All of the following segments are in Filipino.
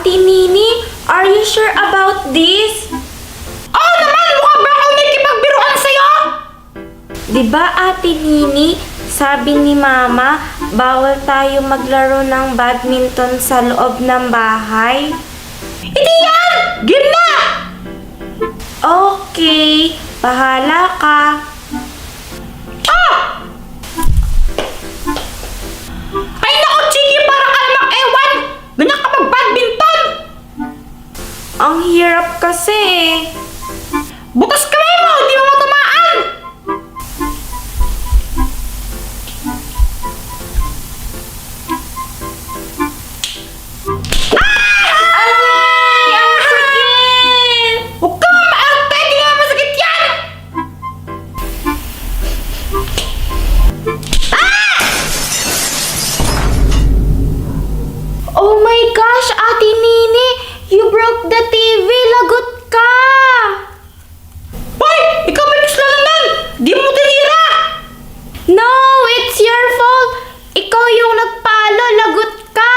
Ate Nini, are you sure about this? Oo naman! Mukha ba ako nakikipagbiruan sa'yo? Diba Ate Nini, sabi ni Mama, bawal tayo maglaro ng badminton sa loob ng bahay? Hindi yan! Game na! Okay, bahala ka. Ah! Ay naku, Chiki! Parang ka namang ewan! Ganyan ka mag-badminton! Ang hirap kasi eh. Butas kamay mo! Hindi mo matamaan! Aray! Ang sakit! Huwag ka maarte! Hindi naman masakit yan! Oh my gosh, Ate Nini! You broke the TV! Lagot ka! Hoy! Ikaw may kasalanan! Di mo tinira! No! It's your fault! Ikaw yung nagpalo! Lagot ka!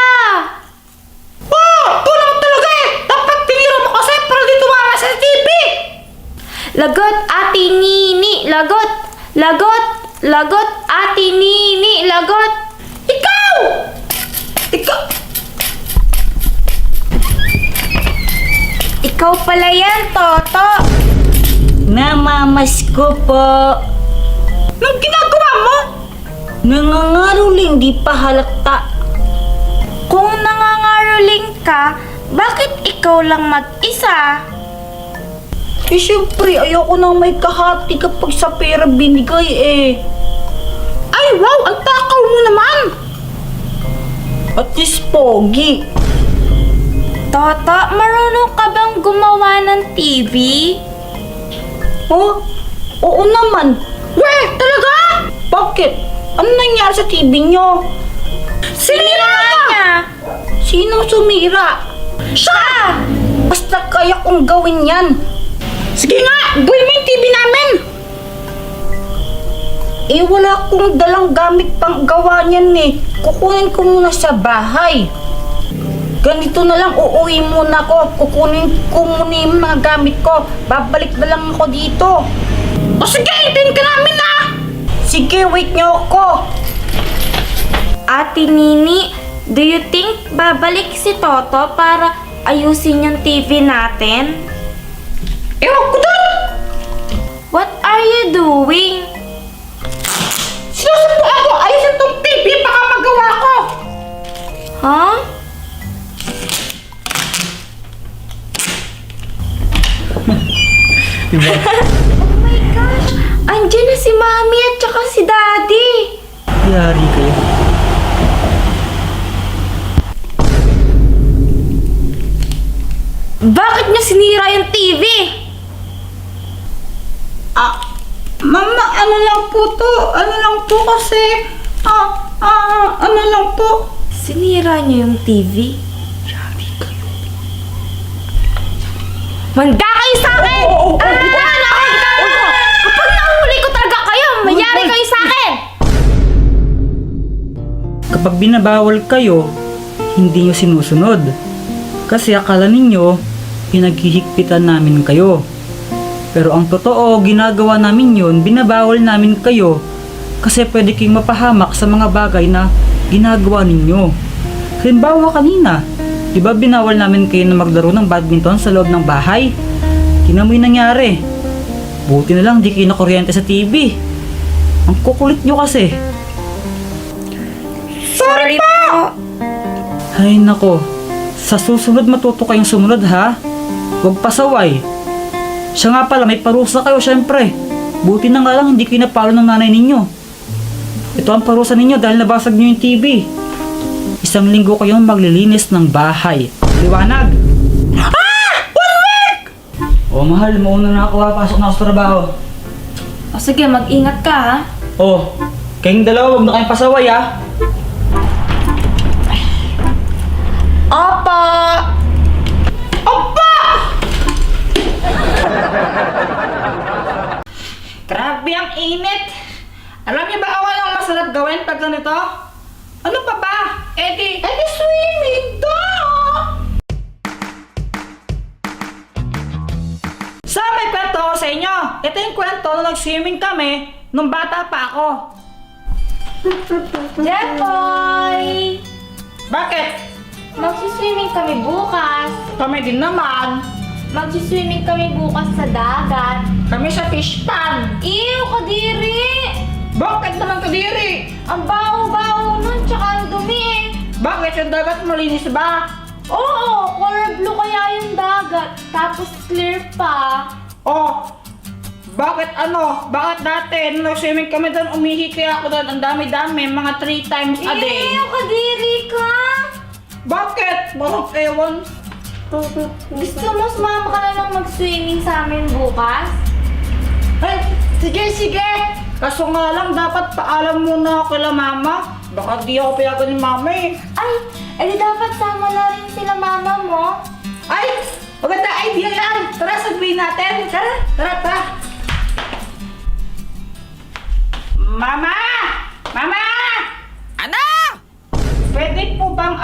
Oh! Ito naman talaga eh! Dapat tinira mo kasi para di tumama sa TV! Lagot, Ate Nini! Lagot! Lagot! Lagot, Ate Nini! Lagot! Ikaw! Ikaw! Ikaw pala yan, Toto! Namamas ko po. Anong ginagawa mo? Nangangaroling di pa halata. Kung nangangaroling ka, bakit ikaw lang mag-isa? Eh syempre, ayoko nang may kahati kapag sa pera binigay eh. Ay wow! Ang takaw mo naman! At least pogi. Toto, marunong ka bang gumawa ng TV? Oh, oo naman. Weh! Talaga? Bakit? Ano nangyari sa TV nyo? Sinira niya! Sinong sumira? Siya! Basta kaya kong gawin yan. Sige nga! Gawin mo yung TV namin! Eh wala akong dalang gamit pang gawa niyan eh. Kukunin ko muna sa bahay. Ganito na lang, uuwi muna ako. Kukunin ko muna yung mga gamit ko. Babalik na lang ako dito. O sige, hintayin ka namin na! Sige, wait niyo ako. Ate Nini, do you think babalik si Toto para ayusin yung TV natin? Ewan ko doon! What are you doing? Sinusupo ako! Ayusin tong TV! Baka magawa ko! Huh? Oh my gosh! Andiyan na si Mami at saka si Daddy! Yari kayo. Bakit niya sinira yung TV? Mama, ano lang po to? Ano lang po kasi? Ano lang po? Sinira niya yung TV? Manda kayo sa akin! Kapag nahuli ko talaga kayo, mayari kayo sa akin! Kapag binabawal kayo, hindi nyo sinusunod. Kasi akala ninyo, pinaghihigpitan namin kayo. Pero ang totoo, ginagawa namin yun, binabawal namin kayo kasi pwede kayong mapahamak sa mga bagay na ginagawa ninyo. Halimbawa kanina, di ba binawal namin kayo na maglaro ng badminton sa loob ng bahay? Tingnan mo yung nangyari. Buti na lang di kayo nakuryente sa TV. Ang kukulit nyo kasi. Sorry po! Ay nako, sa susunod matuto kayong sumunod ha. Huwag pasaway. Siya nga pala, may parusa kayo syempre. Buti na nga lang hindi kayo napalo ng nanay ninyo. Ito ang parusa ninyo dahil nabasag nyo yung TV. 1 linggo kayong maglilinis ng bahay. Liwanag! O mahal, mauna na ako ha. Pasok na ako sa trabaho. O sige, mag-ingat ka ha. O, kayong dalawa huwag na kayong pasaway ha. Opo! Opa! Grabe ang init! Alam niyo ba awan ang masarap gawin pag ganito? Ano pa ba? Edi swimming daw! ito yung kwento na nag-swimming kami nung bata pa ako. Jepoy! Bakit? Magsiswimming kami bukas. Kami din naman. Magsiswimming kami bukas sa dagat. Kami sa fish pond. Ew, kadiri! Bakit naman kadiri? Ang baho-baho nun, tsaka ang dumi eh. Bakit yung dagat malinis ba? Oo, color blue kaya yung dagat. Tapos clear pa. Oh, bakit ano? Bakit dati nung swimming kami doon, umihi kaya ako doon, ang dami-dami, mga 3 times a day. Ew, kadiri ka! Bakit? Bakit ewan? Gusto mo sumama ka na lang mag-swimming sa amin bukas? Ay, sige! Kaso nga lang, dapat paalam muna ako kila mama. Baka di ako payagan ni mama eh. Ay, edi dapat sama na rin sila mama mo. Ay, maganda idea yan! Tara, sabihin natin. Tara. Mama! Mama! Ano? Pwede po bang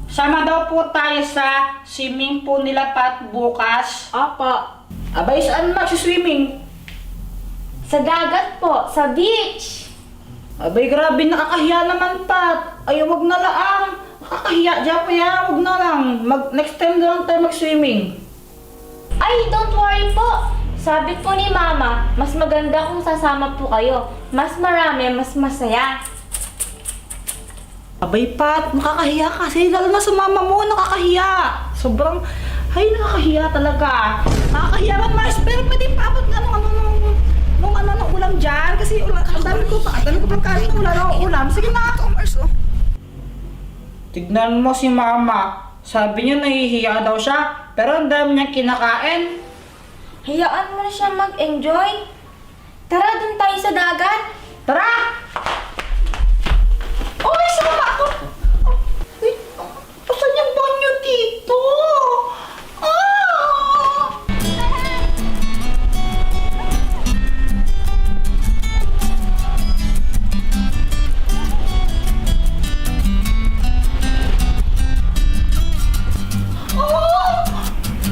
sama daw po tayo sa swimming pool nila Pat bukas? Opo. Abay, saan magsiswimming? Sa dagat po, sa beach. Abay, grabe, nakakahiya naman, Pat. Ay, wag na lang. Nakakahiya, Japo, ya. Wag na lang. Next time na lang tayo mag-swimming. Ay, don't worry po. Sabi po ni Mama, mas maganda kung sasama po kayo. Mas marami, mas masaya. Abay, Pat, nakakahiya kasi. Lalo na sa mama mo, nakakahiya. Sobrang, nakakahiya talaga. Nakakahiya man, Mars. Pero pwede pa abot nga nung ulam dyan. Kasi ang dami ko pang kanin kung wala na ulam. Sige na ako, Mars. Oh. Tignan mo si mama. Sabi niya nahihiya daw siya. Pero ang dami niyang kinakain. Hayaan mo na siya mag-enjoy. Tara, dun tayo sa dagat. Tara! Uy, sama ako! Wait, pasan yung banyo dito?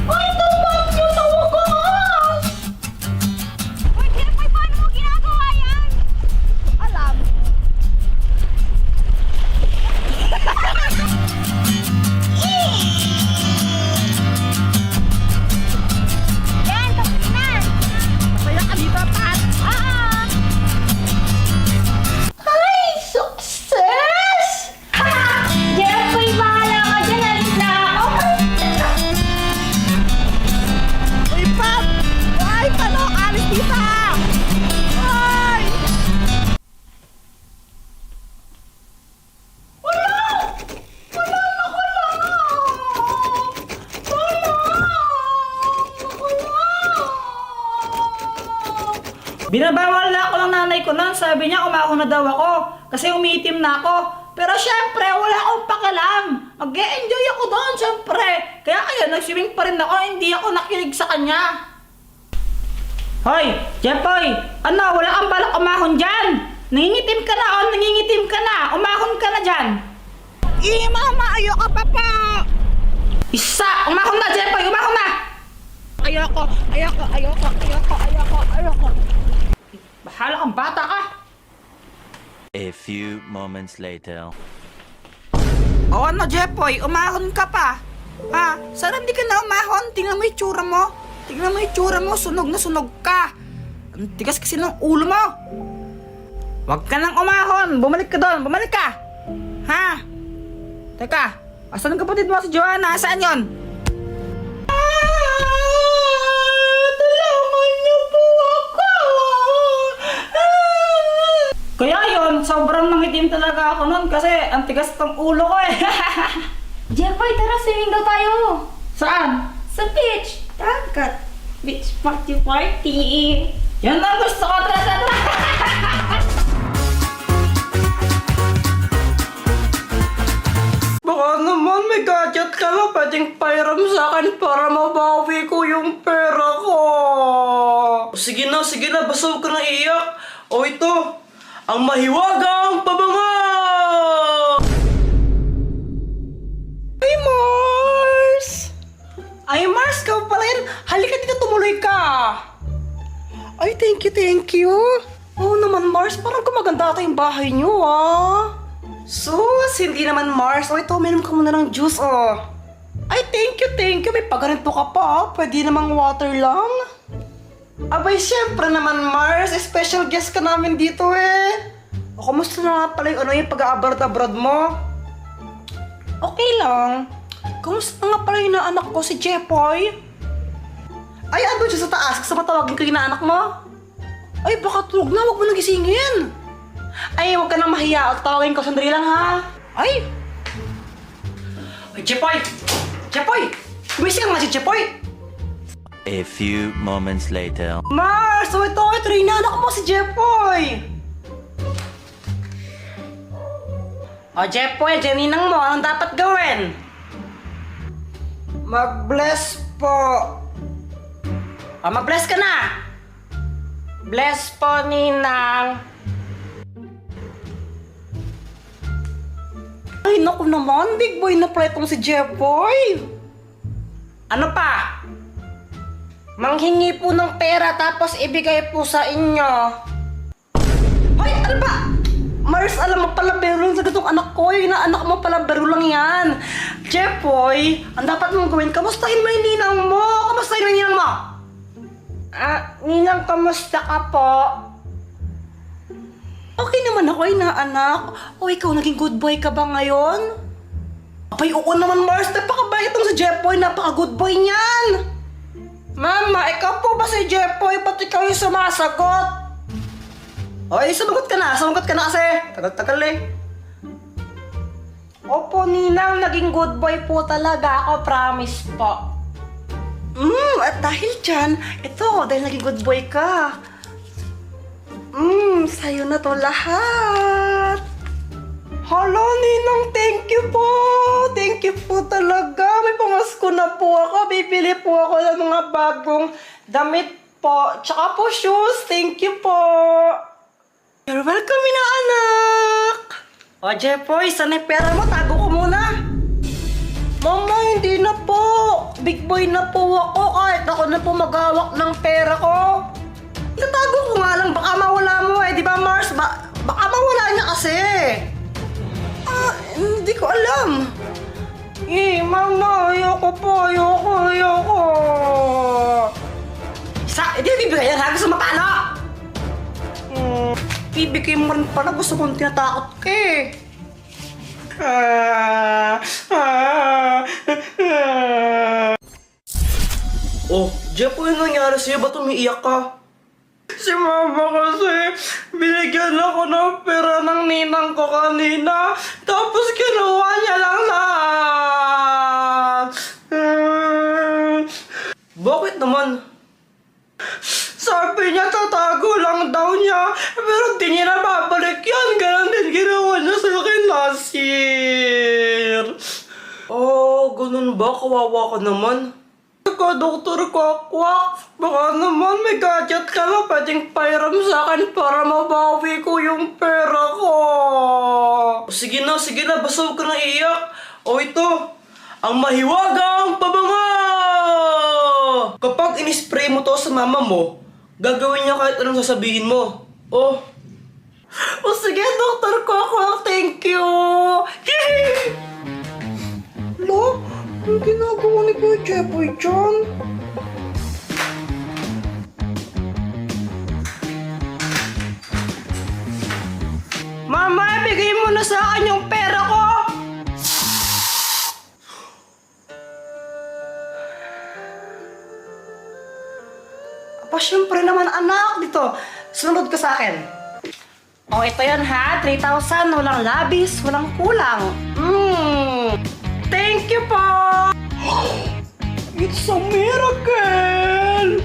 Ay, ito banyo sa wakas! Uy, Jepoy, paano mo ginagawa yan? Alam. Yan, tapos na. Kaya ka di ba, Pat? Oo. Ay, success! Jepoy, bahala ka dyan. Alis na ako. Uy, Pat! Ay, paano? Alis dito! Ay! Binabawal na ako ng nanay ko noon. Sabi niya, umahon na daw ako. Kasi umiitim na ako. Pero syempre, wala akong pakialam. Mag-e-enjoy ako doon, syempre. Kaya nag-swimming pa rin ako. Hindi ako nakinig sa kanya. Hoy, Jepoy! Ano, wala kang balak umahon dyan? Nangingitim ka na, nangingitim ka na. Umahon ka na dyan. Mama, ayoko pa pa. Isa! Umahon na, Jepoy! Umahon na! Ayoko. Bahala kang bata ka. A few moments later. O ano, Jepoy? Umahon ka pa. Ha? Sana hindi ka na umahon? Tingnan mo yung tsura mo. Sunog na sunog ka. Ang tigas kasi ng ulo mo. Huwag ka nang umahon. Bumalik ka doon. Bumalik ka. Ha? Teka. Asan ang kapatid mo si Joanna? Saan yon? Tulungan niyo po ako. Kaya yon, sobrang nangitim talaga ako nun kasi ang tigas ng ulo ko eh. Jepoy, tara, swimming daw tayo. Saan? Sa beach. Dagat. Beach party. Yan ang gusto ko. Tara. Baka naman may gadget ka na pwedeng pairam sa akin para mabawi ko yung pera ko. Sige na, basta huwag ka nang iiyak. O ito, ang mahiwagang pabango! Ay, Mars, ka pala yan. Halika dito, tumuloy ka. Ay, thank you. Oo naman, Mars, parang gumaganda ata yung bahay niyo, ah. Sus, hindi naman, Mars. O, ito, meron ka muna ng juice, oh. Ay, thank you. May pagarinto ka pa, ah. Pwede namang water lang. Abay, syempre naman, Mars. Special guest ka namin dito, eh. O, kamusta na nga pala yung pag-aabroad-abroad mo? Okay lang. Kamusta nga pala yung anak ko, si Jepoy? Ay, ando siya sa taas. Kasama tawagin ko yung anak mo? Ay, baka tulog na. Huwag mo nang gisingin. Ay, huwag ka nang mahiya. Tawagin ko. Sandali lang, ha? Ay! Ay, Jepoy! Gumising nga si Jepoy! A few moments later. Mars! So ito yung anak mo, si Jepoy! O, Jepoy, ninang mo. Anong dapat gawin? Mag-bless po. O, mag-bless ka na! Bless po, ninang. Ay, naku naman. Big boy na pala itong si Jepoy. Ano pa? Manghingi po ng pera tapos ibigay po sa inyo. Hoy, ano ba? Mars, alam mo pala, biro lang sa gatong anak ko. Yung anak mo pala, biro lang yan. Jepoy, ang dapat mong gawin, kamustahin mo yung ninang mo. Kamustahin mo yung ninang mo. Ninang, kamusta ka po? Okay naman ako, inaanak. O, ikaw, naging good boy ka ba ngayon? Abay, oo naman, Mars. Napakabait itong si Jepoy. Napaka-good boy niyan. Mama, ikaw po ba si Jepoy? Ba't ikaw yung sumasagot? Oy, sumagot ka na kasi. Tagal-tagal eh. Opo, ninang, naging good boy po talaga ako, promise po. At dahil dyan, dahil naging good boy ka. Sa'yo na to lahat. Hala, ninang, thank you po. Thank you po talaga. May pamasko na po ako. Bibili po ako ng mga bagong damit po. Tsaka po shoes. Thank you po. You're welcome, inaanak. O, Jepoy, saan yung pera mo? Tago ko muna. Mama, hindi na po. Big boy na po ako. Kahit ako na po maghawak ng pera ko. Itatago ko nga lang. Baka mawala mo eh. Di ba, Mars? Baka mawala niya kasi. Hindi ko alam. Mama, ayoko po. Ayoko. Hindi bibigay yan. Gusto mo paano? Bibigay mo rin pala. Gusto kong tinatakot ka eh. Oh, Jepoy, ano nangyari sa'yo? Ba't umiiyak ka? Si mama kasi, binigyan ako ng pera ng ninang ko kanina, tapos kinuha niya lang lahat. Bakit naman? Sabi niya tatago lang daw niya, pero di niya nababalik yan. Ganon din ginawa niya sa akin last year. Oh, ganun ba? Kawawa ka naman. Doktor Kwakwak, baka naman may gadget ka na pwedeng pairam sa akin para mabawi ko yung pera ko. Sige na, basta huwag ka nang iiyak. O ito, ang mahiwagang pabango! Kapag inispray mo to sa mama mo, gagawin niya kahit anong sasabihin mo. O sige, Dr. Kwakwak, thank you! Lo? Ang ginagawa ni Kuya Jepoy dyan? Mama, ibigay mo na sa akin yung pera ko! Aba, syempre naman anak dito. Sunod ka sa akin. O, ito yan ha. 3,000. Walang labis. Walang kulang. Thank you po! It's a miracle!